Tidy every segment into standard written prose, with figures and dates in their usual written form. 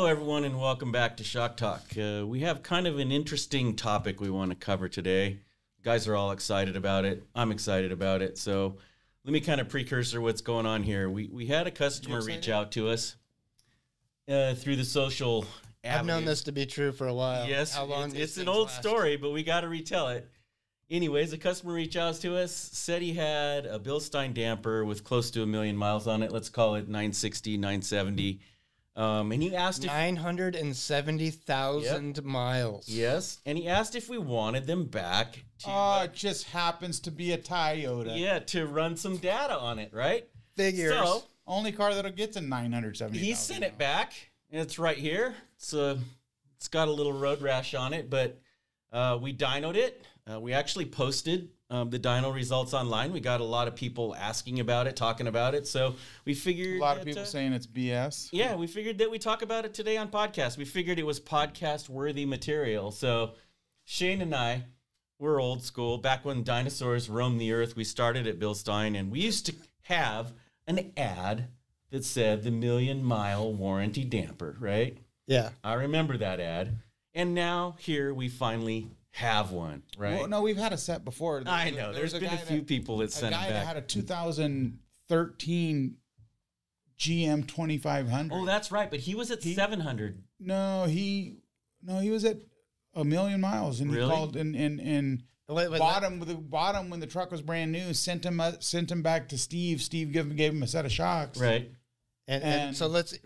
everyone, and welcome back to Shock Talk. We have kind of an interesting topic we want to cover today. You guys are all excited about it. I'm excited about it. So let me kind of precursor what's going on here. We had a customer reach out to us through the social avenue. I've known this to be true for a while. Yes, it's an old story, but we got to retell it. Anyways, a customer reached out to us, said he had a BILSTEIN damper with close to 1 million miles on it. Let's call it 960, 970. And he asked if 970,000 miles. Yes, and he asked if we wanted them back. It just happens to be a Toyota. Yeah, to run some data on it, right? Figures. So only car that'll get to 970. he sent it back, and it's right here. It's got a little road rash on it, but we dynoed it. We actually posted the dyno results online. We got a lot of people asking about it, talking about it. So we figured a lot of people saying it's BS. Yeah, we figured that we talk about it today on podcast. We figured it was podcast-worthy material. So Shane and I, we're old school. Back when dinosaurs roamed the earth, we started at BILSTEIN, and we used to have an ad that said the 1,000,000-mile warranty damper, right? Yeah. I remember that ad. And now here we finally have one, right? Well, no, we've had a set before. I know. There's been a few people that sent it back. A guy that had a 2013 GM 2500. Oh, that's right. But he was at 700. No, he was at 1 million miles, and really? He called and bought him when the truck was brand new. Sent him back to Steve. Steve gave him a set of shocks. Right. And so let's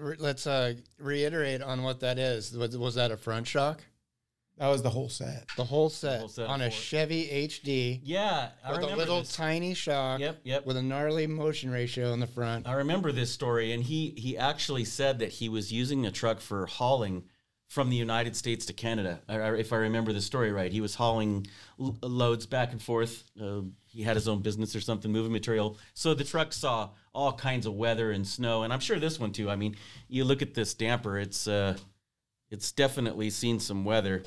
reiterate on what that is. Was that a front shock? That was the whole set. The whole set on a Chevy HD. Yeah, I with remember a little this. Tiny shock. Yep. With a gnarly motion ratio in the front. I remember this story, and he actually said that he was using the truck for hauling from the United States to Canada. If I remember the story right, he was hauling loads back and forth. He had his own business or something, moving material. So the truck saw all kinds of weather and snow, and I'm sure this one too. I mean, you look at this damper; it's definitely seen some weather.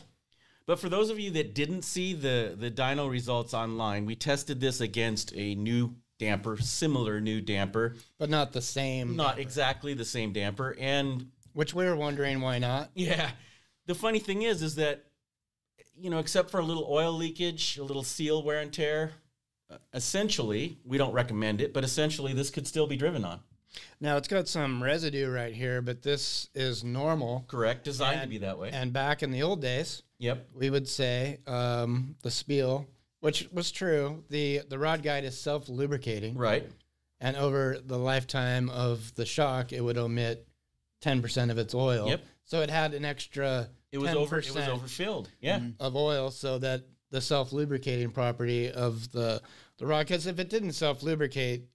But for those of you that didn't see the dyno results online, we tested this against a new damper, similar new damper. But not the same. Not exactly the same damper. And which we were wondering why not. Yeah. The funny thing is that, except for a little oil leakage, a little seal wear and tear, essentially, we don't recommend it, but essentially this could still be driven on. Now, it's got some residue right here, but this is normal. Correct. Designed to be that way. And back in the old days, yep, we would say the spiel, which was true, the rod guide is self-lubricating. Right. And over the lifetime of the shock, it would omit 10% of its oil. Yep. So it had an extra 10% it was overfilled. Yeah. Of oil, so that the self-lubricating property of the rod, because if it didn't self-lubricate,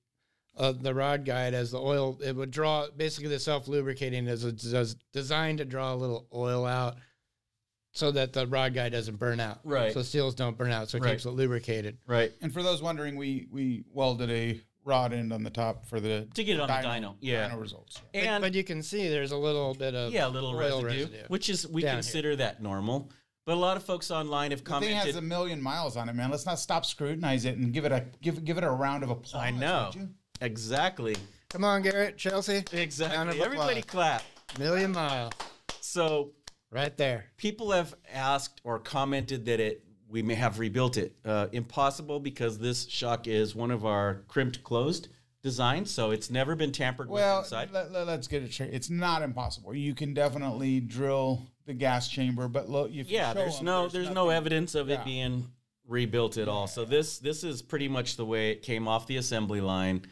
the rod guide as the oil, it would draw, basically the self-lubricating is designed to draw a little oil out so that the rod guide doesn't burn out. Right. So seals don't burn out, so it keeps it lubricated. Right. And for those wondering, we welded a rod end on the top for to get it on the dyno. Yeah. Dyno results. But you can see there's a little bit of oil residue, which is, we consider that normal. But a lot of folks online have commented. The thing has 1 million miles on it, man. Let's not stop scrutinize it and give it a round of applause. I know. Exactly. Come on, Garrett, Chelsea. Exactly. Everybody clap. 1 million miles. So right there. People have asked or commented that we may have rebuilt it. Impossible, because this shock is one of our crimped closed designs, so it's never been tampered with inside. Let's get it straight. It's not impossible. You can definitely drill the gas chamber, but look, there's no evidence of it being rebuilt at all. So this is pretty much the way it came off the assembly line.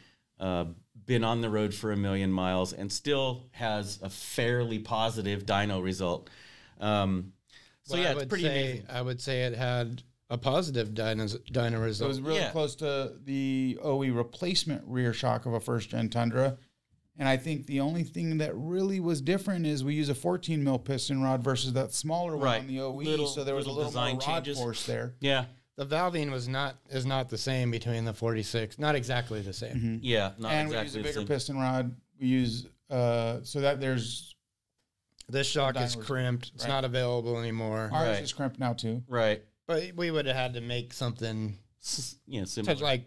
Been on the road for 1 million miles and still has a fairly positive dyno result. It's pretty amazing. I would say it had a positive dyno result. It was really close to the OE replacement rear shock of a first-gen Tundra. And I think the only thing that really was different is we use a 14 mil piston rod versus that smaller one on the OE. So there was a little more rod force there. Yeah. The valving is not the same between the 46. Not exactly the same. Mm-hmm. Yeah, not and exactly we use a bigger piston rod. We use so that there's this shock is crimped. It's not available anymore. Ours is crimped now too. Right. But we would have had to make something similar. To like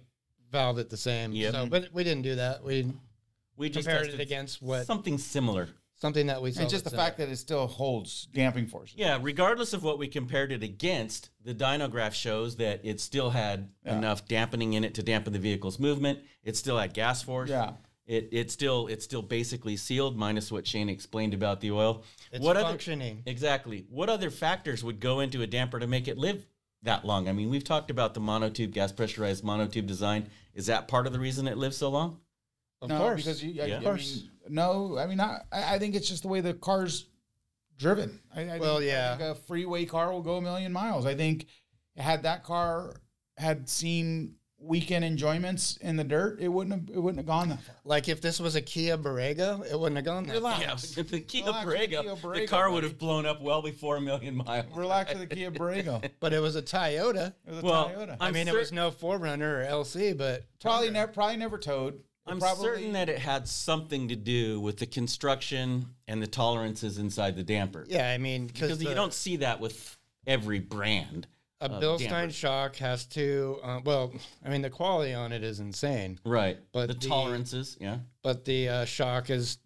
valve it the same. Yep. So, but we didn't do that. We just compared it against what something similar. something that we saw. And just the fact that it still holds damping forces. Yeah, regardless of what we compared it against, the dyno graph shows that it still had enough dampening in it to dampen the vehicle's movement. It still had gas force. Yeah. It's still basically sealed, minus what Shane explained about the oil. it's what functioning. Exactly. What other factors would go into a damper to make it live that long? I mean, we've talked about the monotube, gas pressurized monotube design. Is that part of the reason it lives so long? Of No, course. because Of course. I think it's just the way the car's driven. I think a freeway car will go 1,000,000 miles. I think had that car had seen weekend enjoyments in the dirt, it wouldn't have gone that far. Like if this was a Kia Borrego, it wouldn't have gone that far. Yeah, the Kia Relax with the Kia Borrego, the Borrego, car buddy. would have blown up well before 1,000,000 miles. Relax with the Kia Borrego. But it was a Toyota. It was a Well, Toyota. I mean, it was no 4Runner or LC, but Probably never towed. I'm Probably, certain that it had something to do with the construction and the tolerances inside the damper. yeah, I mean, Because you don't see that with every brand. a of Bilstein damper. Shock has to. I mean, the quality on it is insane, Right. But the the- tolerances, yeah. but the shock has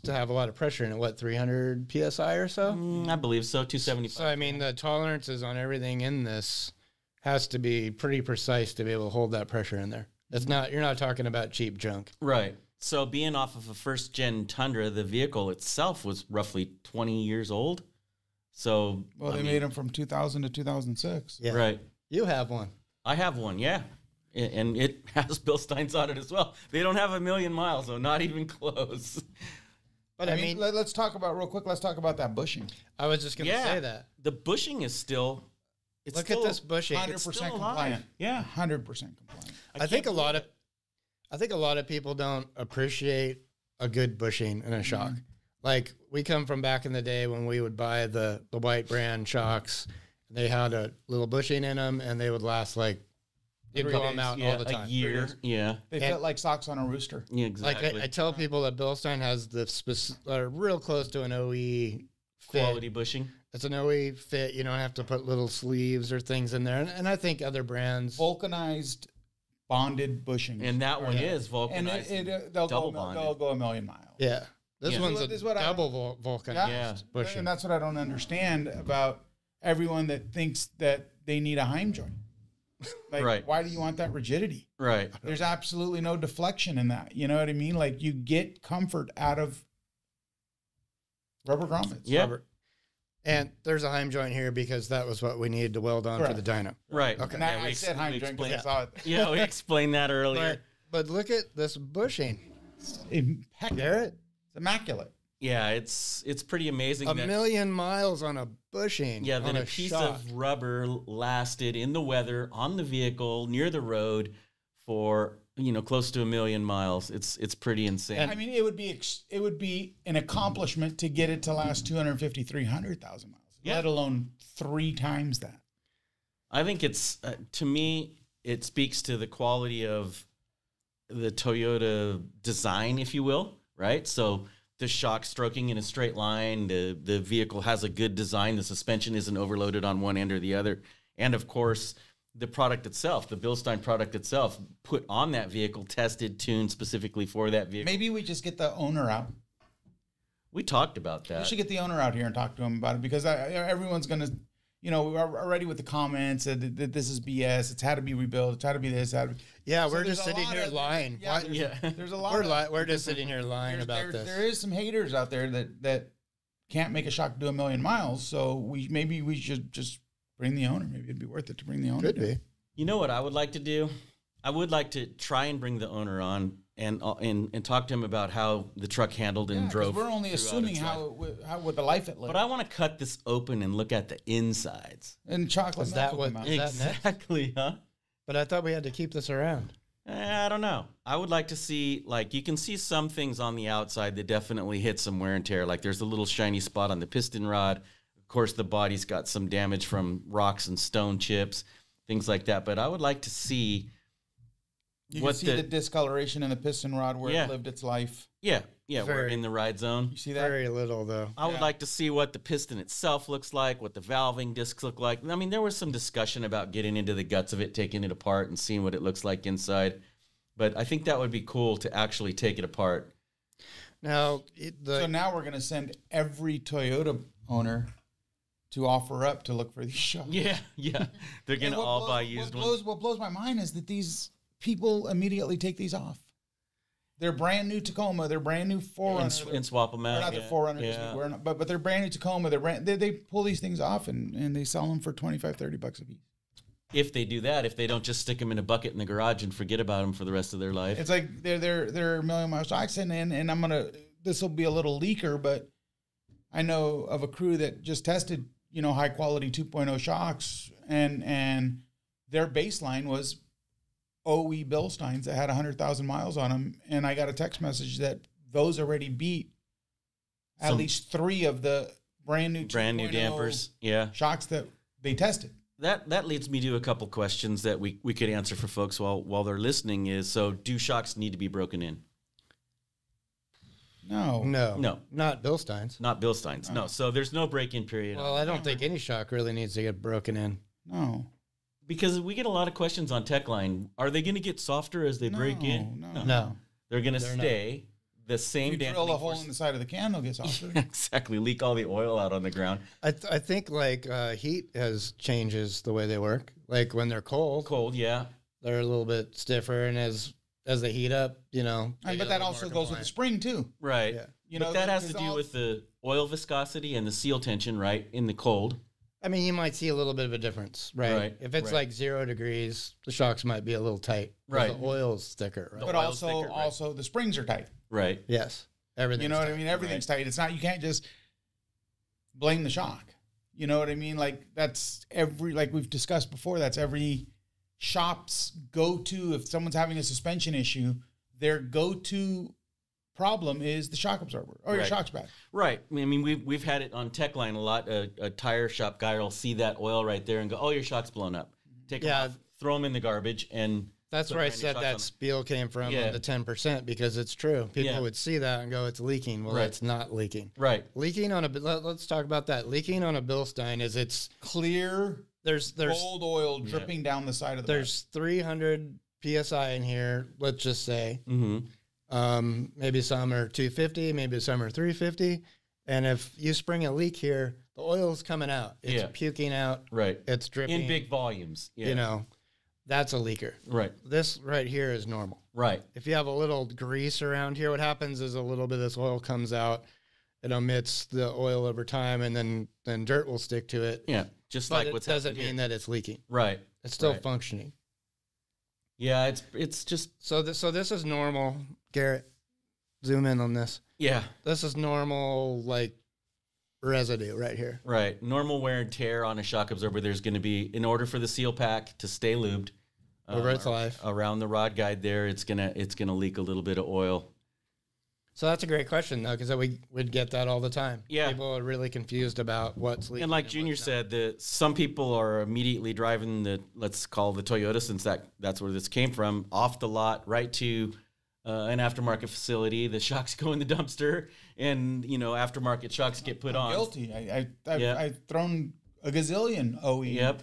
to have a lot of pressure in it. What, 300 psi or so? I believe so, 275. So I mean, the tolerances on everything in this has to be pretty precise to be able to hold that pressure in there. It's not. You're not talking about cheap junk. Right. So being off of a first-gen Tundra, the vehicle itself was roughly 20 years old. So, Well, they made them from 2000 to 2006. Yeah. Right. You have one. I have one, yeah. And it has Bilstein's on it as well. They don't have 1,000,000 miles, though, not even close. But I mean, let's talk about real quick. Let's talk about that bushing. I was just going to say that. The bushing is still... Look at this bushing. 100% still alive. compliant. Yeah. 100% compliant. I think a lot of people don't appreciate a good bushing in a shock. Mm-hmm. Like we come from back in the day when we would buy the white brand shocks. They had a little bushing in them, and they would last like you'd 3 blow them days. out Yeah, all the time. a year. Yeah. They fit like socks on a rooster. Yeah, Like exactly. I tell people that Bilstein has the real close to an OE fit. Quality bushing. It's an OE fit. You don't have to put little sleeves or things in there. And I think other brands. Vulcanized bonded bushing. And that one is And vulcanized. they'll double go bonded. they'll go 1,000,000 miles. Yeah. This Yeah. one's This is a what double vulcanized Yeah. bushing. And that's what I don't understand about everyone that thinks that they need a Heim joint. Like, Right. why do you want that rigidity? Right. There's absolutely no deflection in that. You know what I mean? Like, you get comfort out of rubber grommets. Yeah. Robert. And there's a Heim joint here because that was what we needed to weld on for the dyno. Right. Okay. And I said Heim we joint because I explained- saw it. Yeah, we explained that earlier. But look at this bushing. Impeccable. Garrett, It's immaculate. Yeah, it's pretty amazing. a that, million miles on a bushing. Yeah, on that a piece shock. of rubber lasted in the weather on the vehicle near the road for close to 1,000,000 miles. It's pretty insane. I mean, it would be an accomplishment to get it to last 250, 300,000 miles, Yeah. let alone 3 times that. I think it's to me it speaks to the quality of the Toyota design, if you will, right? So the shock stroking in a straight line, the vehicle has a good design, the suspension isn't overloaded on one end or the other, and of course the product itself, the Bilstein product itself, put on that vehicle, tested, tuned specifically for that vehicle. Maybe we just get the owner out. We talked about We that. should get the owner out here and talk to him about it because everyone's going to, we're already with the comments that this is BS. It's had to be rebuilt. It's had to be this. Yeah, So we're there's just a sitting lot here of- lying. Yeah, Why- there's a lot. we're just sitting here lying about this. There is some haters out there that can't make a shock do 1,000,000 miles. So maybe we should just bring the owner. Maybe it'd be worth it to bring the owner. Could be. You know what I would like to do? I would like to try and bring the owner on and talk to him about how the truck handled and Yeah, 'cause drove. we're only throughout assuming its how with the life it lived. But I want to cut this open and look at the insides. And chocolate. Is that nuts will what- come out. Is that next? Exactly, huh? But I thought we had to keep this around. I don't know. I would like to see, you can see some things on the outside that definitely hit some wear and tear. Like there's a little shiny spot on the piston rod. Of course, the body's got some damage from rocks and stone chips, things like that. But I would like to see You can see the discoloration in the piston rod where Yeah. it lived its life. we're Very- in the ride zone. You see that? Very little, though. I would like to see what the piston itself looks like, what the valving discs look like. I mean, there was some discussion about getting into the guts of it, taking it apart, and seeing what it looks like inside. But I think that would be cool to actually take it apart. Now, so now we're going to send every Toyota owner to offer up to look for these shocks. Yeah. They're going to all buy used ones. What blows my mind is that these people immediately take these off. They're brand new Tacoma. They're brand new 4Runner. And swap them out. Not the 4Runner, but they're brand new Tacoma. They pull these things off and they sell them for $25, $30 a piece. If they do that, if they don't just stick them in a bucket in the garage and forget about them for the rest of their life. It's like they're a million mile shocks, and this will be a little leaker, but I know of a crew that just tested, high quality 2.0 shocks, and their baseline was OE BILSTEINs that had 100,000 miles on them, and I got a text message that those already beat at least 3 of the brand new dampers, shocks that they tested. That leads me to a couple questions that we could answer for folks while they're listening. So do shocks need to be broken in? No, not BILSTEINs. Not BILSTEINs. No. So there's no break-in period. Well, I don't think any shock really needs to get broken in. No, because we get a lot of questions on TechLine. Are they going to get softer as they break in? No. They're going to stay the same. If you drill a hole in the side of the can, they'll get softer. Exactly. Leak all the oil out on the ground. I think heat changes the way they work. Like when they're cold. Yeah. They're a little bit stiffer, and as they heat up, but that also goes with the spring too. Right. Yeah. But that has to do with the oil viscosity and the seal tension, right, in the cold. I mean, you might see a little bit of a difference, right? If it's like 0 degrees, the shocks might be a little tight. Right. The oil's thicker, right? But also the springs are tight. Right. Yes. Everything. You know what I mean? Everything's tight. It's not, you can't just blame the shock. You know what I mean? Like like we've discussed before, that's every shop's go-to. If someone's having a suspension issue, their go-to problem is the shock absorber. Oh, your shock's bad. Right. I mean, we've had it on TechLine a lot. A tire shop guy will see that oil right there and go, "Oh, your shock's blown up." Take them off, throw them in the garbage, and that's where I said that spiel came from, the 10%, because it's true. People would see that and go, "It's leaking." Well, it's not leaking. Right. Leaking on let's talk about that. Leaking on a BILSTEIN is it's clear. There's cold oil dripping down the side of the. There's 300 psi in here. Let's just say. Maybe some are 250, maybe some are 350. And if you spring a leak here, the oil's coming out. It's puking out. Right. It's dripping. In big volumes. Yeah. That's a leaker. Right. This right here is normal. Right. If you have a little grease around here, what happens is a little bit of this oil comes out. It emits the oil over time, and then dirt will stick to it. Yeah. Just like what's happening. Doesn't mean that it's leaking. Right. It's still functioning. Yeah, it's just so this is normal. Garrett, zoom in on this. Yeah, this is normal, like residue right here. Right, normal wear and tear on a shock absorber. There's going to be, in order for the seal pack to stay lubed over its life around the rod guide, there it's gonna leak a little bit of oil. So that's a great question, though, because we would get that all the time. Yeah. People are really confused about what's leaking. And like Junior said, some people are immediately driving let's call the Toyota, since that's where this came from, off the lot, right to an aftermarket facility. The shocks go in the dumpster, and, aftermarket shocks get put on. Guilty. I've thrown a gazillion OE. Yep.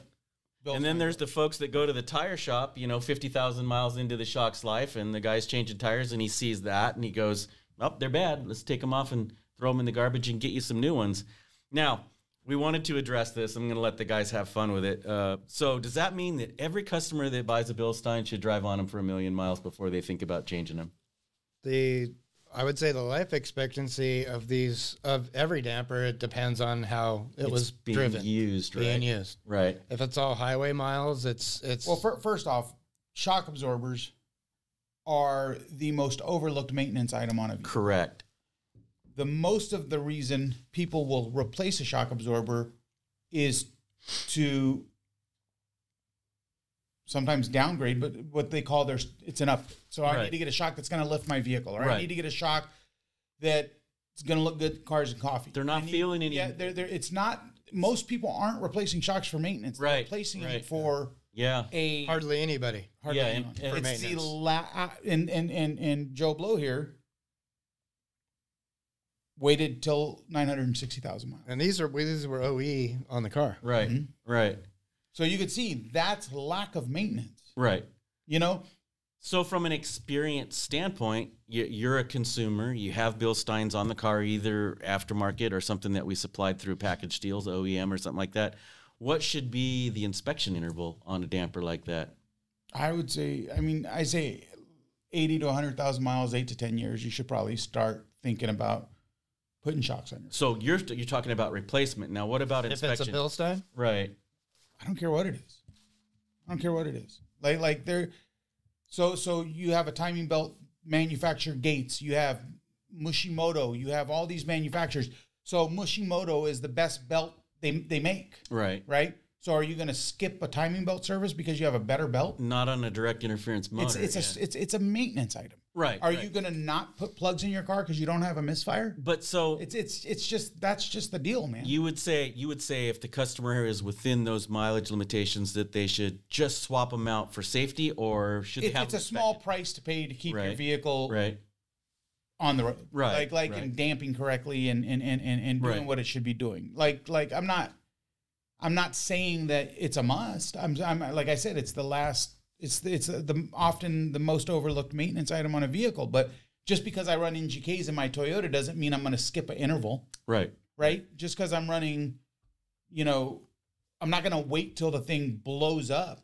And then there's the folks that go to the tire shop, 50,000 miles into the shock's life, and the guy's changing tires, and he sees that, and he goes, "Oh, they're bad. Let's take them off and throw them in the garbage and get you some new ones." Now, we wanted to address this. I'm going to let the guys have fun with it. So does that mean that every customer that buys a BILSTEIN should drive on them for 1 million miles before they think about changing them? I would say the life expectancy of every damper, it depends on how it was driven. Used. Right. If it's all highway miles, it's. Well, first off, shock absorbers are the most overlooked maintenance item on a vehicle. Correct. The most of the reason people will replace a shock absorber is to sometimes downgrade, but what they call it's an up. So I need to get a shock that's going to lift my vehicle, or I need to get a shock that's going to look good, cars and coffee. They're not feeling any. Yeah, it's not. Most people aren't replacing shocks for maintenance. They're replacing it for. Yeah, hardly anybody. And it's and Joe Blow here waited till 960,000 miles. And these were OE on the car. Right. Right. So you could see that's lack of maintenance. Right. So from an experience standpoint, you're a consumer. You have BILSTEINs on the car, either aftermarket or something that we supplied through package deals, OEM or something like that. What should be the inspection interval on a damper like that? I would say, I say 80 to 100,000 miles, 8 to 10 years, you should probably start thinking about putting shocks on your car. So you're talking about replacement. Now, what about inspection? If it's a BILSTEIN? Right. I don't care what it is. I don't care what it is. Like they're... So you have a timing belt manufacturer, Gates. You have Mushimoto. You have all these manufacturers. So Mushimoto is the best belt they make. Right. Right. So are you going to skip a timing belt service because you have a better belt? Not on a direct interference motor. It's a maintenance item. Right. Are you going to not put plugs in your car because you don't have a misfire? But so it's just that's just the deal, man. You would say if the customer is within those mileage limitations that they should just swap them out for safety, or should they have? It's a small price to pay to keep your vehicle on the road, right? And damping correctly and doing what it should be doing. Like I'm not saying that it's a must. I'm like I said, it's the last. It's often the most overlooked maintenance item on a vehicle. But just because I run NGKs in my Toyota doesn't mean I'm going to skip an interval. Right. Right. Just because I'm running, I'm not going to wait till the thing blows up.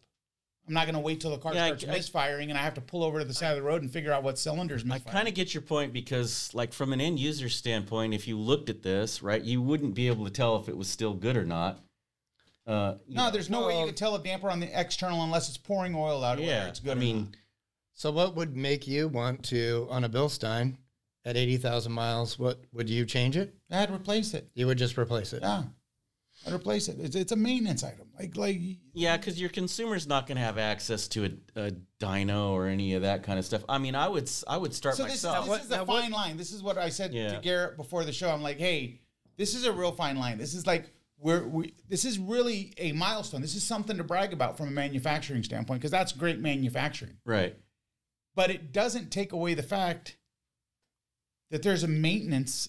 I'm not going to wait till the car starts misfiring and I have to pull over to the side of the road and figure out what cylinder's misfiring. I kind of get your point because, like, from an end user standpoint, if you looked at this, right, you wouldn't be able to tell if it was still good or not. There's no way you can tell a damper on the external unless it's pouring oil out of whether it's good. So what would make you want to, on a BILSTEIN at 80,000 miles, what would you change it? I'd replace it. You would just replace it? Yeah, I'd replace it. It's a maintenance item. Yeah, because your consumer's not going to have access to a dyno or any of that kind of stuff. I would start myself. This is a fine line. This is what I said to Garrett before the show. I'm like, hey, this is a real fine line. This is like, this is really a milestone. This is something to brag about from a manufacturing standpoint because that's great manufacturing. Right. But it doesn't take away the fact that there's a maintenance.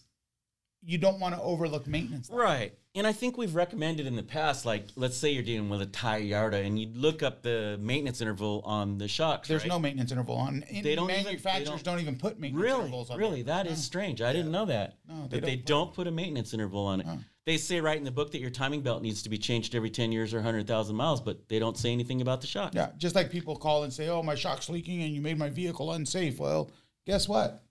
You don't want to overlook maintenance. Right. And I think we've recommended in the past, like, let's say you're dealing with a Toyota and you look up the maintenance interval on the shocks. There's no maintenance interval on. Manufacturers don't even put maintenance intervals on. Really? That is strange. I didn't know that. No, they don't put a maintenance interval on it. They say right in the book that your timing belt needs to be changed every 10 years or 100,000 miles, but they don't say anything about the shocks. Yeah, just like people call and say, oh, my shock's leaking and you made my vehicle unsafe. Well, guess what?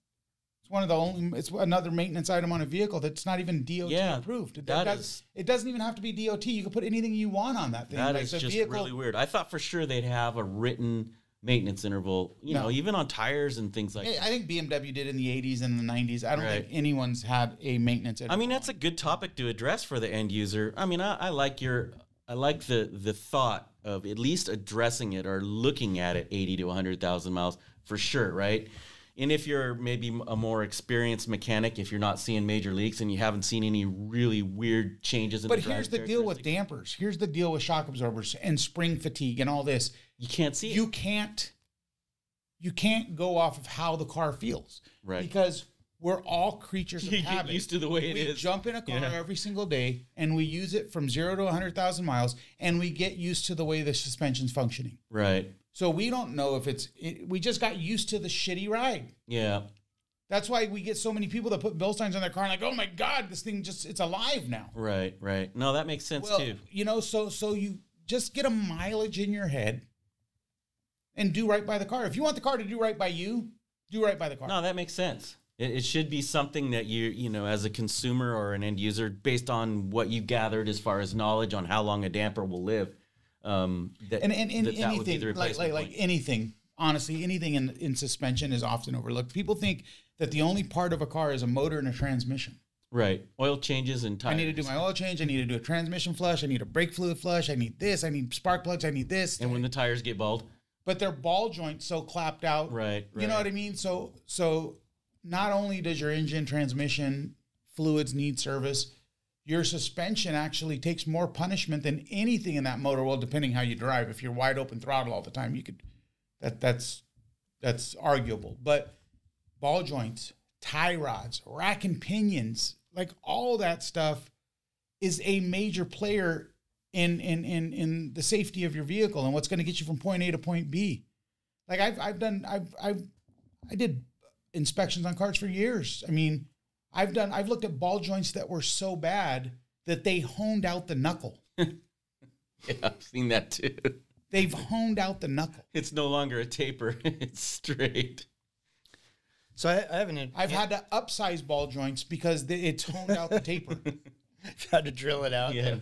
It's another maintenance item on a vehicle that's not even DOT approved. It doesn't even have to be DOT. You can put anything you want on that thing. That is just really weird. I thought for sure they'd have a written maintenance interval, even on tires and things like that. I think BMW did in the 80s and the 90s. I don't think anyone's had a maintenance interval. That's a good topic to address for the end user. I like the thought of at least addressing it or looking at it 80 to 100,000 miles for sure, right? And if you're maybe a more experienced mechanic, if you're not seeing major leaks and you haven't seen any really weird changes in the drive here's the deal with dampers. Here's the deal with shock absorbers and spring fatigue and all this. You can't see it. You can't go off of how the car feels. Right. Because we're all creatures of habit. You get used to the way it is. We jump in a car every single day and we use it from 0 to 100,000 miles and we get used to the way the suspension's functioning. Right. So we don't know if we just got used to the shitty ride. Yeah. That's why we get so many people that put BILSTEINs on their car and like, oh my God, this thing it's alive now. Right. No, that makes sense too. So you just get a mileage in your head and do right by the car. If you want the car to do right by you, do right by the car. No, that makes sense. It should be something that you as a consumer or an end user, based on what you gathered as far as knowledge on how long a damper will live. Anything like anything, honestly, anything in suspension is often overlooked. People think that the only part of a car is a motor and a transmission. Right. Oil changes and tires. I need to do my oil change. I need to do a transmission flush. I need a brake fluid flush. I need this. I need spark plugs. I need this. And when the tires get bald. But their ball joint's so clapped out. Right. You know what I mean? So not only does your engine, transmission, fluids need service, your suspension actually takes more punishment than anything in that motor. Well, depending how you drive. If you're wide open throttle all the time, you could. That's arguable. But ball joints, tie rods, rack and pinions, like all that stuff, is a major player in the safety of your vehicle and what's going to get you from point A to point B. Like I did inspections on cars for years. I mean, I've looked at ball joints that were so bad that they honed out the knuckle. Yeah, I've seen that too. They've honed out the knuckle. It's no longer a taper. It's straight. So I haven't. I've had to upsize ball joints because it's honed out the taper. I've had to drill it out. Yeah.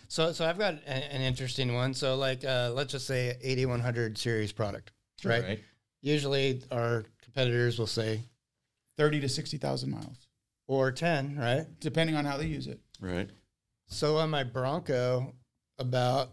So I've got an interesting one. So like, let's just say 8100 series product, right? Usually our competitors will say 30 to 60,000 miles. Or 10, right? Depending on how they use it. Right. So on my Bronco, about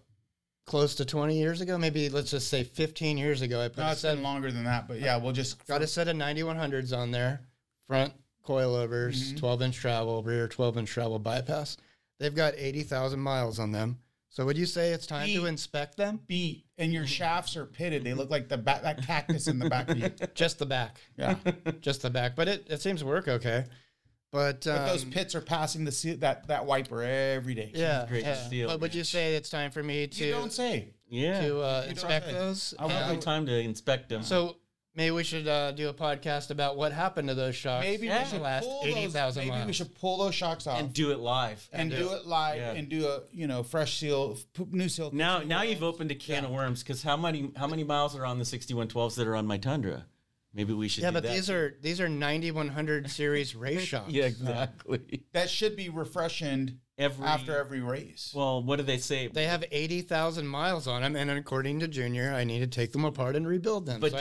close to 20 years ago, maybe let's just say 15 years ago, I put No, it's been longer than that, but yeah, we'll just... Got a set of 9100s on there, front coilovers, 12-inch travel, rear 12-inch travel bypass. They've got 80,000 miles on them. So would you say it's time to inspect them? Beat, and your shafts are pitted. They look like that cactus in the back of you. Just the back. Yeah. Just the back. But it seems to work okay. But those pits are passing that wiper every day. Yeah. Great steel. But would you say it's time for me to... You don't say. Yeah. To inspect those? I want time to inspect them. So maybe we should do a podcast about what happened to those shocks. Maybe we should last 80,000 miles. Maybe we should pull those shocks off and do it live. and do it live and do a fresh seal, new seal. Now you've opened a can of worms because how many miles are on the 6112s that are on my Tundra? Maybe we should. Yeah, do but that. these are 9100 series race shocks. Yeah, exactly. That should be refreshed after every race. Well, what do they say? They have 80,000 miles on them, and according to Junior, I need to take them apart and rebuild them. But so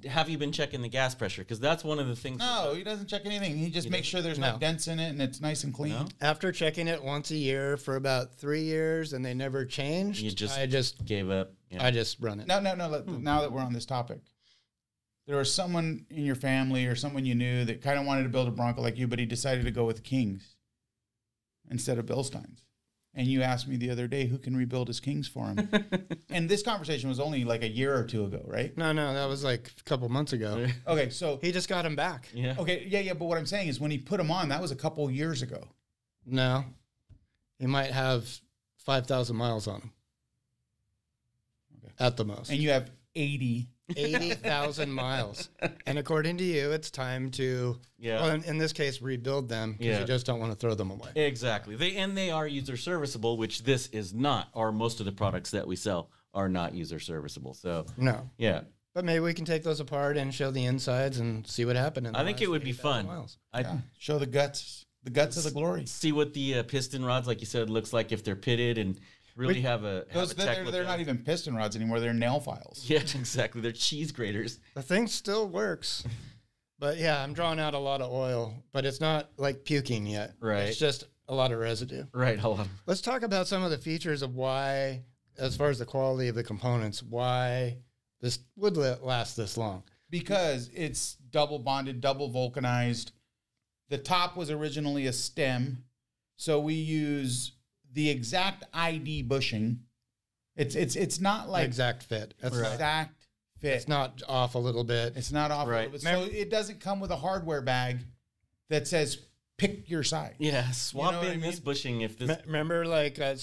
have you been checking the gas pressure? Because that's one of the things. No, he doesn't check anything. He just makes sure there's no dents in it and it's nice and clean. No? After checking it once a year for about 3 years and they never changed, I just gave up. Yeah. I just run it. No. Now that we're on this topic, there was someone in your family or someone you knew that kind of wanted to build a Bronco like you, but he decided to go with Kings instead of Bilsteins. And you asked me the other day who can rebuild his Kings for him. And this conversation was only like a year or two ago, right? No, that was like a couple months ago. Okay, so He just got him back. Yeah. okay, yeah. But what I'm saying is when he put them on, that was a couple years ago. No, he might have 5,000 miles on him at the most. And you have 80,000 miles. And according to you, it's time to, well, in this case, rebuild them because you just don't want to throw them away. Exactly. They are user serviceable, which this is not, or most of the products that we sell are not user serviceable. So, no. Yeah. But maybe we can take those apart and show the insides and see what happened. I think it would be fun. Show the guts of the glory. See what the piston rods, like you said, looks like if they're pitted and really have a tech they're not even piston rods anymore. They're nail files. Yeah, exactly. They're cheese graters. The thing still works. But yeah, I'm drawing out a lot of oil, but it's not like puking yet. Right. It's just a lot of residue. Right. Hold on. Let's talk about some of the features of why, as far as the quality of the components, why this would last this long. Because it's double bonded, double vulcanized. The top was originally a stem. So we use the exact ID bushing. It's not like exact fit. That's exact fit. It's not off a little bit. It's not off a little bit. So it doesn't come with a hardware bag that says pick your size. Yeah, swap in this bushing if this. Remember, like a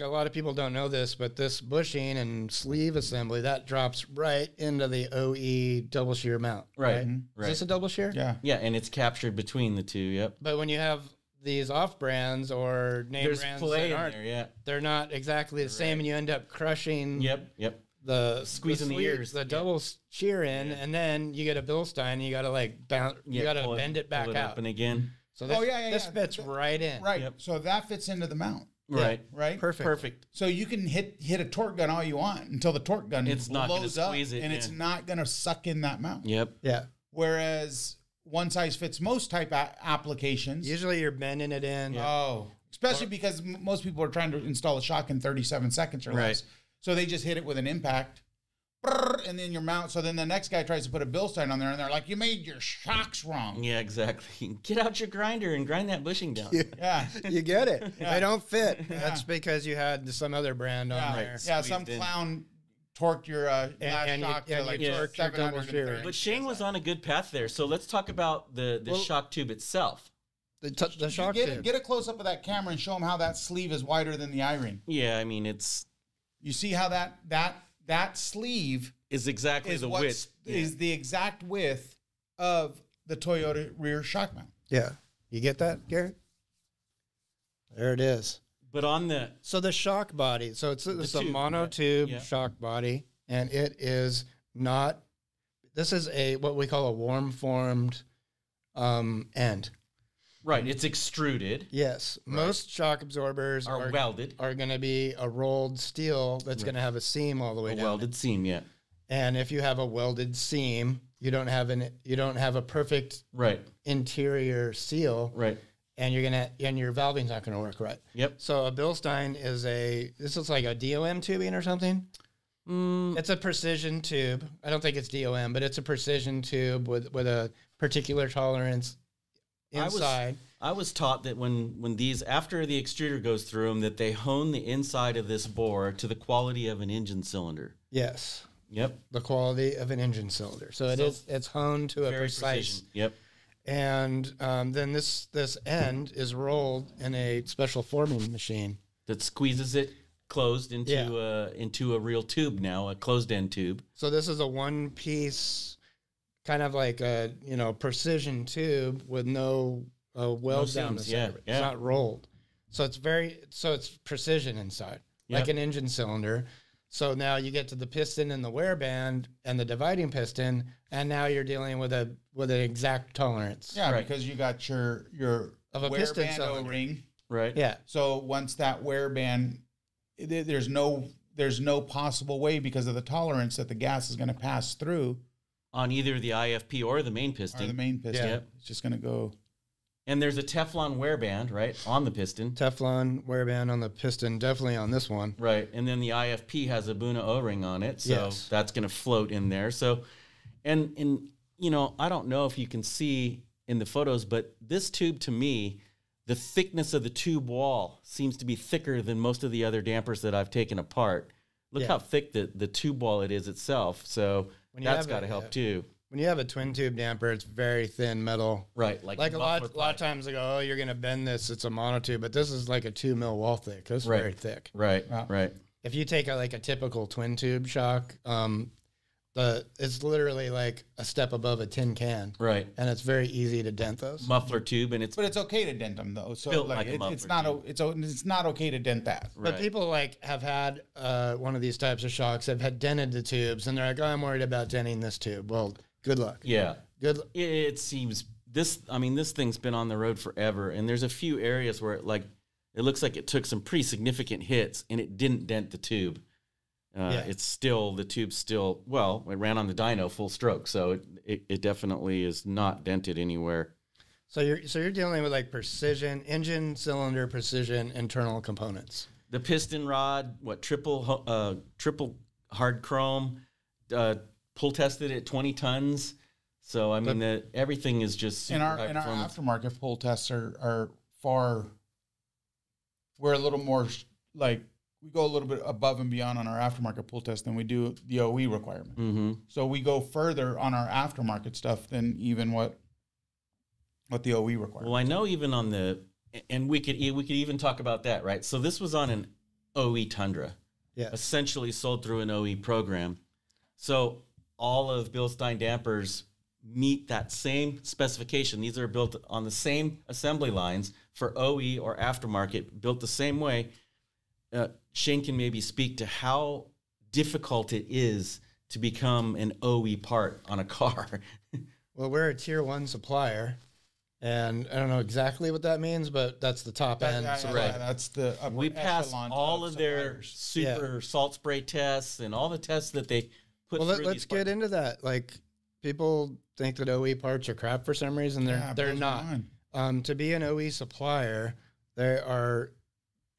lot of people don't know this, but this bushing and sleeve assembly that drops right into the OE double shear mount. Right. Is this a double shear? Yeah. Yeah, and it's captured between the two. Yep. But when you have these off brands or name brands that aren't, they're not exactly the same, and you end up crushing. Yep. The squeezing the ears, the double shear in, and then you get a Bilstein, and you got to like bounce, you got to bend it back out. And again. So this, fits right in. Right. Yep. So that fits into the mount. Right. Right. Perfect. So you can hit a torque gun all you want until the torque gun blows up, and it's not going to suck in that mount. Yep. Yeah. Whereas one size fits most type applications. Usually you're bending it in. Oh, especially because most people are trying to install a shock in 37 seconds or less. So they just hit it with an impact, and then your mount. So then the next guy tries to put a Bilstein on there, and they're like, "You made your shocks wrong." Yeah, exactly. Get out your grinder and grind that bushing down. Yeah, you get it. They don't fit. That's because you had some other brand on there. Yeah, some clown torqued your last shock to like 730. But Shane was on a good path there. So let's talk about the shock tube itself. The shock tube. Get a close up of that camera and show them how that sleeve is wider than the I-ring. Yeah, I mean it's. You see how that sleeve is exactly the width. Is the exact width of the Toyota rear shock mount. Yeah. You get that, Garrett? There it is. But on the So the shock body, so it's a monotube shock body, and it is not, this is what we call a warm formed end. right, it's extruded. Yes. Right. Most shock absorbers Are welded. Are going to be a rolled steel that's going to have a seam all the way A down. welded seam, yeah. And if you have a welded seam, you don't have a perfect Right, interior seal, right. and your valving's not going to work right. Yep. So a Bilstein this is like a DOM tubing or something. It's a precision tube. I don't think it's DOM, but it's a precision tube with a particular tolerance inside. I was taught that when these, after the extruder goes through them, that they hone the inside of this bore to the quality of an engine cylinder. Yes. Yep. The quality of an engine cylinder. So it's honed to a Very precise. precision. Yep. And then this end is rolled in a special forming machine. That squeezes it closed into a real tube now, a closed end tube. So this is a one piece, kind of like a precision tube with no weld down the seams, center. yeah. It's not rolled. So it's precision inside, like Yep. an engine cylinder. So now you get to the piston and the wear band and the dividing piston, and now you're dealing with an exact tolerance. Yeah, Right. because you got your Of a wear piston band cylinder. O-ring. Right. Yeah. So once that wear band, there's no possible way because of the tolerance that the gas is going to pass through On either the IFP or the main or piston. the main piston. Yeah. It's just going to go. And there's a Teflon wear band, right, on the piston. Teflon wear band on the piston, definitely on this one. Right. And then the IFP has a Buna O-ring on it. So Yes. that's going to float in there. So, and I don't know if you can see in the photos, but this tube to me, the thickness of the tube wall seems to be thicker than most of the other dampers that I've taken apart. Look how thick the tube wall it is itself. So that's got to help too. When you have a twin tube damper, it's very thin metal. Right. Like a lot of times they go, oh, you're going to bend this. It's a monotube, but this is like a 2 mil wall thick. This is very thick. Right. Wow. Right. If you take a typical twin tube shock, it's literally like a step above a tin can. Right. And it's very easy to dent those. Muffler tube, and it's But it's okay to dent them though. So Built like, like a muffler it's not tube. it's not okay to dent that. But right. people have had one of these types of shocks. They've had dented the tubes, and they're like, oh, I'm worried about denting this tube. Well, good luck. Yeah. Good. It seems this thing's been on the road forever, and there's a few areas where it looks like it took some pretty significant hits, and it didn't dent the tube. It's still, the tube's still, well, it ran on the dyno full stroke, so it definitely is not dented anywhere. So you're dealing with like precision engine cylinder precision internal components. The piston rod, triple hard chrome, pull tested at 20 tons. So I mean, everything is just super And our high performance. aftermarket pull tests are far. We're a little more like we go a little bit above and beyond on our aftermarket pull test than we do the OE requirement. Mm-hmm. So we go further on our aftermarket stuff than even what the OE requires. Well, I know even on and we could even talk about that, right? So this was on an OE Tundra, essentially sold through an OE program. So all of Bilstein dampers meet that same specification. These are built on the same assembly lines for OE or aftermarket, built the same way. Shane can maybe speak to how difficult it is to become an OE part on a car. Well, we're a tier 1 supplier, and I don't know exactly what that means, but that's the top end. Right. That's the upper We pass echelon all of their suppliers. super salt spray tests and all the tests that they put Well, through. let's get into that. Like, people think that OE parts are crap for some reason. They're blows my not. mind. To be an OE supplier, there are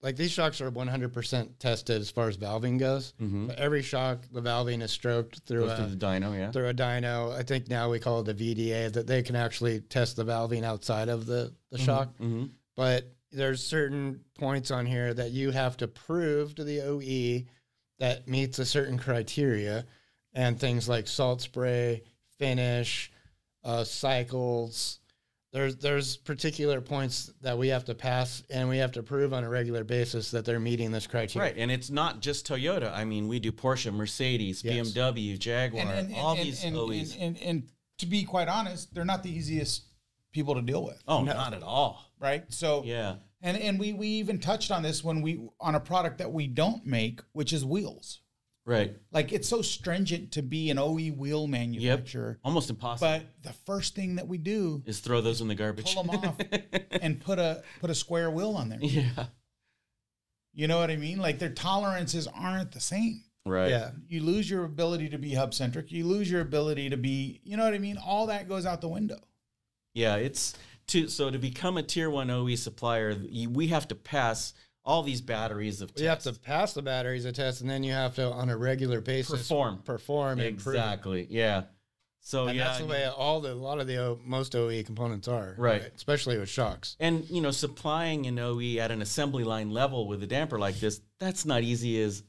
like these shocks are 100% tested as far as valving goes. Mm-hmm. So every shock, the valving is stroked through Goes to the dyno, yeah. through a dyno. I think now we call it a VDA, that they can actually test the valving outside of the shock. Mm-hmm. But there's certain points on here that you have to prove to the OE that meets a certain criteria, and things like salt spray, finish, cycles, there's particular points that we have to pass, and we have to prove on a regular basis that they're meeting this criteria. Right, and it's not just Toyota. I mean, we do Porsche, Mercedes, Yes. BMW, Jaguar, all these OEs. And to be quite honest, they're not the easiest people to deal with. Oh, not at all. Right. So Yeah. And we even touched on this on a product that we don't make, which is wheels. Right. Like, it's so stringent to be an OE wheel manufacturer. Almost impossible. But the first thing that we do is throw those in the garbage. pull them off and put a square wheel on there. Yeah. You know what I mean? Like, their tolerances aren't the same. Right. Yeah. You lose your ability to be hub centric. You lose your ability to be, you know what I mean? All that goes out the window. Yeah. So to become a tier 1 OE supplier, we have to pass all these batteries of tests. You have to pass the batteries of tests, and then you have to, on a regular basis, perform, and exactly. Yeah. So and that's the way most OE components are, right? Especially with shocks. And supplying an OE at an assembly line level with a damper like this, that's not easy as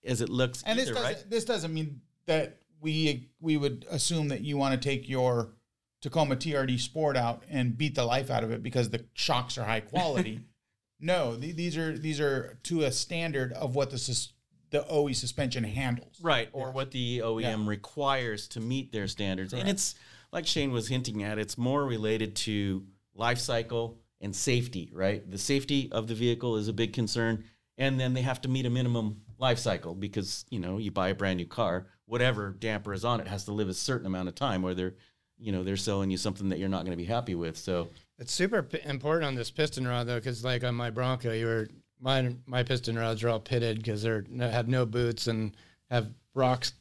it looks. And either, this doesn't mean that we would assume that you want to take your Tacoma TRD Sport out and beat the life out of it because the shocks are high quality. No, these are to a standard of what the OE suspension handles. Right, or what the OEM requires to meet their standards. Correct. And it's, like Shane was hinting at, it's more related to life cycle and safety, right? The safety of the vehicle is a big concern, and then they have to meet a minimum life cycle because, you buy a brand new car, whatever damper is on it has to live a certain amount of time, or they're selling you something that you're not going to be happy with. So it's super important on this piston rod, though, because like on my Bronco, my piston rods are all pitted because have no boots and have rocks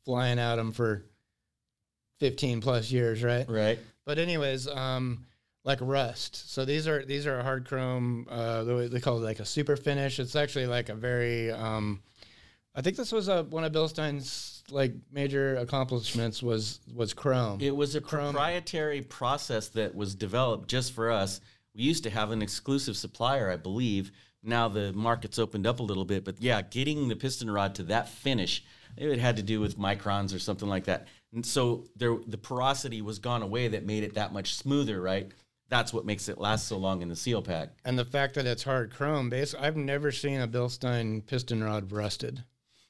flying out them for 15 plus years, right? Right. But anyways, like rust. So these are hard chrome. They call it like a super finish. It's actually like a very. I think this was one of BILSTEIN's like major accomplishments was chrome. It was a proprietary process that was developed just for us. We used to have an exclusive supplier, I believe. Now the market's opened up a little bit, but yeah, getting the piston rod to that finish, it had to do with microns or something like that. And so the porosity was gone away that made it that much smoother, right? That's what makes it last so long in the seal pack. And the fact that it's hard chrome, I've never seen a BILSTEIN piston rod rusted.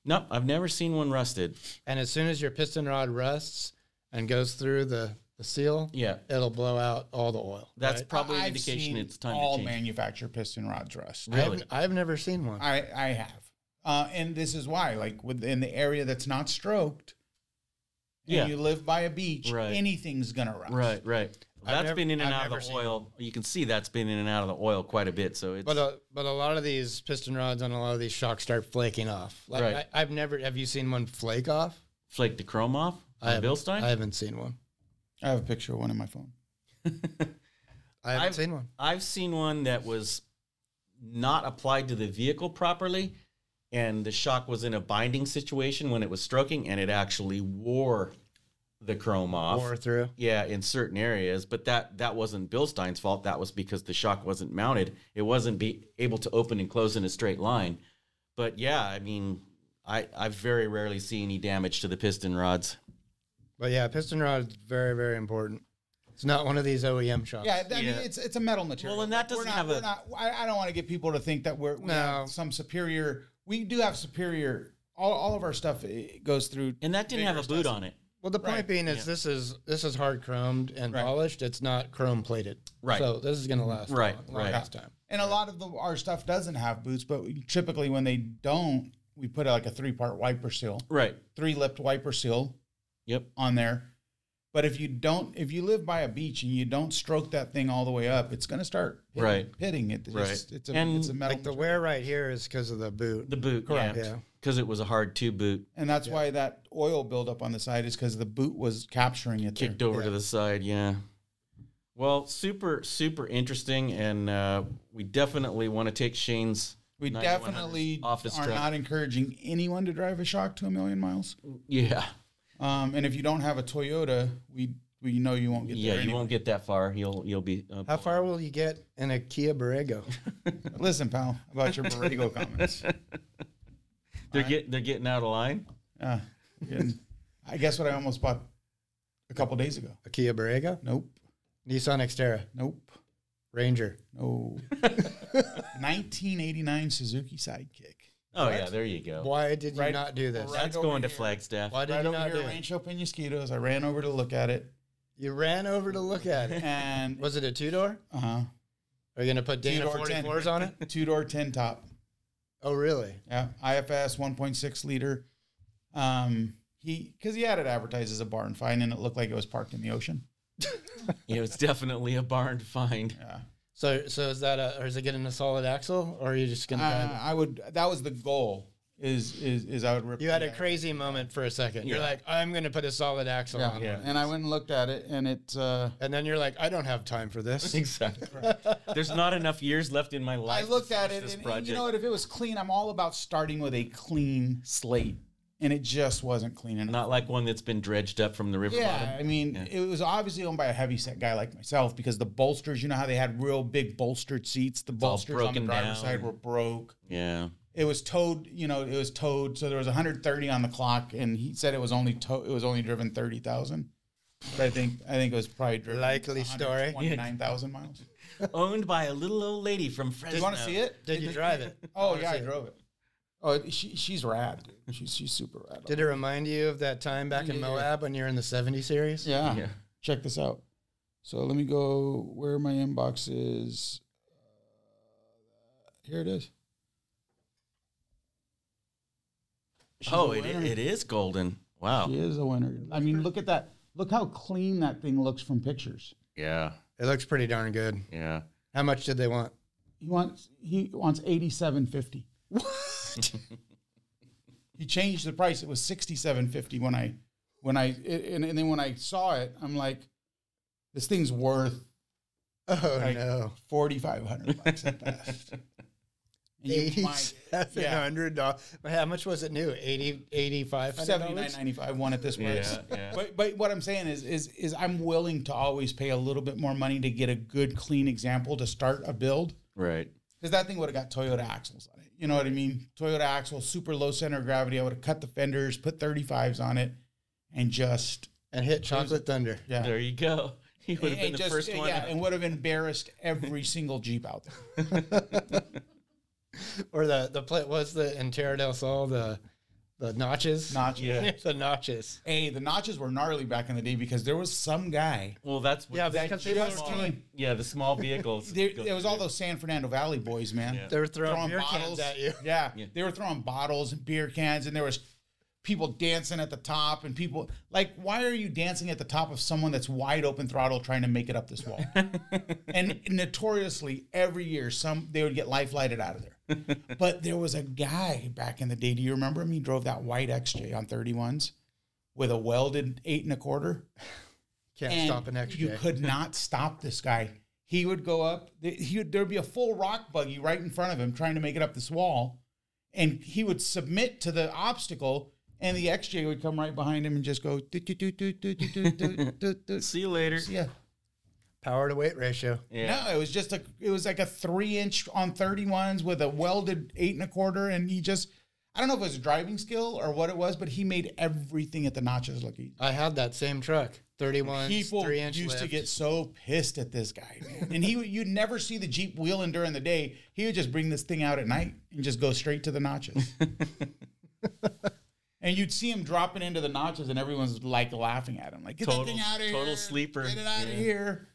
No, I've never seen one rusted. And as soon as your piston rod rusts and goes through the seal, it'll blow out all the oil. That's probably an indication it's time to change. All manufactured piston rods rust. Really? I've never seen one. I have. And this is why, like within the area that's not stroked, and you live by a beach, anything's going to rust. Right. That's been in and out of the oil. You can see that's been in and out of the oil quite a bit. So it's but a lot of these piston rods on a lot of these shocks start flaking off. Like I've never. Have you seen one flake off? Flake the chrome off? BILSTEIN? I haven't seen one. I have a picture of one in my phone. I haven't seen one. I've seen one that was not applied to the vehicle properly, and the shock was in a binding situation when it was stroking, and it actually wore the chrome off. Wore through? Yeah, in certain areas. But that wasn't BILSTEIN's fault. That was because the shock wasn't mounted. It wasn't able to open and close in a straight line. But yeah, I mean, I very rarely see any damage to the piston rods. But yeah, piston rod is very, very important. It's not one of these OEM shocks. Yeah, I mean, it's a metal material. Well, and that doesn't have I don't want to get people to think that we have some superior. We do have superior. All of our stuff goes through. And that didn't have a boot on it. Well, the point being is this is hard chromed and polished. It's not chrome plated. Right. So this is going to last right. long time. And a lot of our stuff doesn't have boots, but typically when they don't, we put like a 3-part wiper seal. Right. 3-lipped wiper seal. Yep. On there. But if you live by a beach and you don't stroke that thing all the way up, it's going to start pitting. It's a metal. Like the wear right here is because of the boot. The boot, correct. Yeah. Because it was a hard tube boot. And that's why that oil buildup on the side is because the boot was capturing it. Kicked over to the side, yeah. Well, super, super interesting. And we definitely want to take Shane's. We definitely are not encouraging anyone to drive a shock to 1 million miles. Yeah. And if you don't have a Toyota, we know you won't get there. Yeah, you won't get that far. You'll be. How far will you get in a Kia Borrego? Listen, pal, about your Borrego comments. They're getting out of line. I guess what I almost bought a couple days ago. A Kia Borrego? Nope. Nissan Xterra. Nope. Ranger. No. 1989 Suzuki Sidekick. Oh, yeah, there you go. Why did you not do this? Right That's over going to here. Flagstaff. Why did Right you over not here, do it? Rancho Penasquitos. I ran over to look at it. You ran over to look at it. And Was it a 2-door? uh-huh. Are you going to put Dana 2-door 10. 44s on it? 2-door 10 top. Oh, really? Yeah. IFS 1.6 liter. Because he had it advertised as a barn find, and it looked like it was parked in the ocean. Yeah, it's definitely a barn find. Yeah. So is that or is it getting a solid axle, or are you just going to? That was the goal. Is I would rip. You had the a crazy moment for a second. You're Yeah. like, I'm going to put a solid axle on. Yeah. And I went and looked at it, and it. And then you're like, I don't have time for this. Exactly. There's not enough years left in my I life. looked to at finish it, this and project. you know what? If it was clean, I'm all about starting with a clean slate, and it just wasn't clean enough. Not like one that's been dredged up from the river Yeah, bottom. I mean, it was obviously owned by a heavy set guy like myself because the bolsters, you know how they had real big bolstered seats? The bolsters on the broken driver's down. side were broke. Yeah. It was towed, so there was 130 on the clock, and he said it was only driven 30,000. But I think it was probably driven Likely story. 29,000 miles. Owned by a little old lady from Do Fresno. you want to see it? Did you drive it? Oh yeah, I drove it. Oh, she's rad. She's super rad. Did it remind you of that time back in Moab when you're in the 70 series? Yeah. Yeah. Check this out. So let me go where my inbox is. Here it is. She's a winner. it is golden. Wow. She is a winner. I mean, look at that. Look how clean that thing looks from pictures. Yeah. It looks pretty darn good. Yeah. How much did they want? He wants $87.50. What? He changed the price. It was $67.50 and then when I saw it, I'm like, this thing's worth Oh, like no. $4,500 at best. And you might- $8,700. How much was it new? $85? $79.95 one at this price. Yeah. But what I'm saying is I'm willing to always pay a little bit more money to get a good, clean example to start a build. Right. Because that thing would have got Toyota axles on it. You know what I mean? Toyota axle, super low center of gravity. I would have cut the fenders, put 35s on it, and just... And hit Chocolate Thunder. Yeah. There you go. He would have been the first one. Yeah, and would have embarrassed every single Jeep out there. Or the plate was the in Terra del Sol, the notches. Notches. Yeah. The notches. Hey, the notches were gnarly back in the day because there was some guy... Well, that's what Yeah, that because just came. Yeah, the small vehicles. There was all those San Fernando Valley boys, man. Yeah. They were throwing beer bottles cans at you. Yeah, Yeah. they were throwing bottles and beer cans, and there was people dancing at the top, and people like, why are you dancing at the top of someone that's wide open throttle trying to make it up this wall? And notoriously, every year, they would get life lighted out of there. But there was a guy back in the day. Do you remember him? He drove that white XJ on 31s with a welded 8 1/4. Can't stop an XJ. You could not stop this guy. He would go up. There'd be a full rock buggy right in front of him trying to make it up this wall. And he would submit to the obstacle, and the XJ would come right behind him and just go, See you later. yeah. Power to weight ratio. Yeah. No, it was like a 3-inch on 31s with a welded 8 1/4. And he just, I don't know if it was driving skill or what it was, but he made everything at the notches look easy. I had that same truck. 31, People 3-inch used to lift. get so pissed at this guy, man. And you'd never see the Jeep wheeling during the day. He would just bring this thing out at night and just go straight to the notches. And you'd see him dropping into the notches, and everyone's like laughing at him, like, "Get that thing out of here! Total sleeper. Get it out of here!"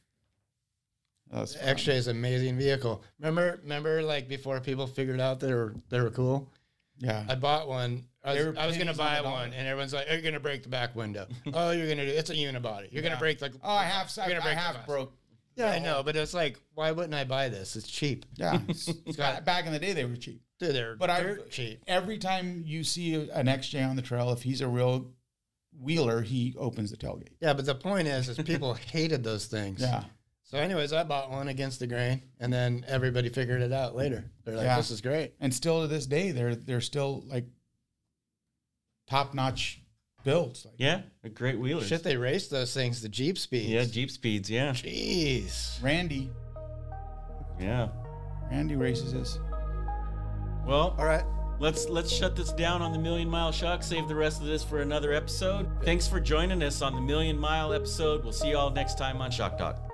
That's fun. XJ is an amazing vehicle. Remember, like before people figured out they were cool. Yeah. I bought one. I They was were going to pennies on buy the dollar. one, and everyone's like, "Are you going to break the back window? Oh, you're going to do it's a unibody. You're going to break like Oh, I have gonna break the half glass. broke. yeah, I know, but it's like, why wouldn't I buy this? It's cheap, Yeah. got- Back in the day, they were cheap. dude. They're But dirt cheap. every time you see an XJ on the trail, if he's a real wheeler, he opens the tailgate. Yeah, but the point is people hated those things. Yeah. So, anyways, I bought one against the grain, and then everybody figured it out later. They're like, Yeah. "This is great." And still to this day, they're still like top-notch builds. Like, Yeah. A great wheelers. Shit, they race those things, the Jeep speeds. Yeah. Jeep speeds. Yeah. Jeez. Randy Yeah. races this. Well, All right. let's shut this down on the Million Mile Shock. Save the rest of this for another episode. Thanks for joining us on the Million Mile episode. We'll see you all next time on Shock Talk.